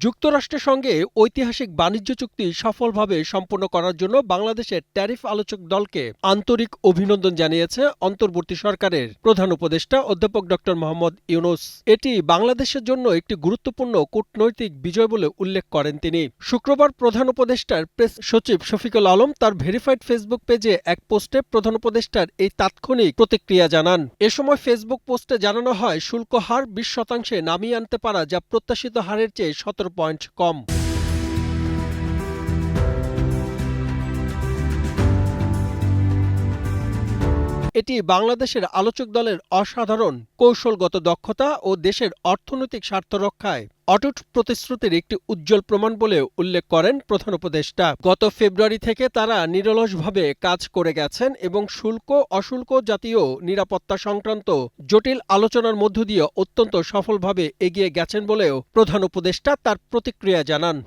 যুক্তরাষ্ট্রের সঙ্গে ঐতিহাসিক বাণিজ্য চুক্তি সফলভাবে সম্পন্ন করার জন্য বাংলাদেশের ট্যারিফ আলোচক দলকে আন্তরিক অভিনন্দন জানিয়েছে অন্তর্বর্তী সরকারের প্রধান উপদেষ্টা অধ্যাপক ড মোহাম্মদ ইউনূস। এটি বাংলাদেশের জন্য একটি গুরুত্বপূর্ণ কূটনৈতিক বিজয় বলে উল্লেখ করেন তিনি। শুক্রবার প্রধান উপদেষ্টার প্রেস সচিব শফিকুল আলম তার ভেরিফাইড ফেসবুক পেজে এক পোস্টে প্রধান উপদেষ্টার এই তাৎক্ষণিক প্রতিক্রিয়া জানান। এ সময় ফেসবুক পোস্টে জানানো হয়, শুল্ক হার 20% নামিয়ে আনতে পারা, যা প্রত্যাশিত হারের চেয়ে 17 পয়েন্ট কম। এটি বাংলাদেশের আলোচক দলের অসাধারণ কৌশলগত দক্ষতা ও দেশের অর্থনৈতিক স্বার্থ রক্ষায় অটুট প্রতিশ্রুতির একটি উজ্জ্বল প্রমাণ বলে উল্লেখ করেন প্রধান উপদেষ্টা। গত ফেব্রুয়ারি থেকে তারা নিরলসভাবে কাজ করে গেছেন এবং শুল্ক অশুল্ক জাতীয় নিরাপত্তা সংক্রান্ত জটিল আলোচনার মধ্য দিয়ে অত্যন্ত সফলভাবে এগিয়ে গেছেন বলেও প্রধান উপদেষ্টা তার প্রতিক্রিয়া জানান।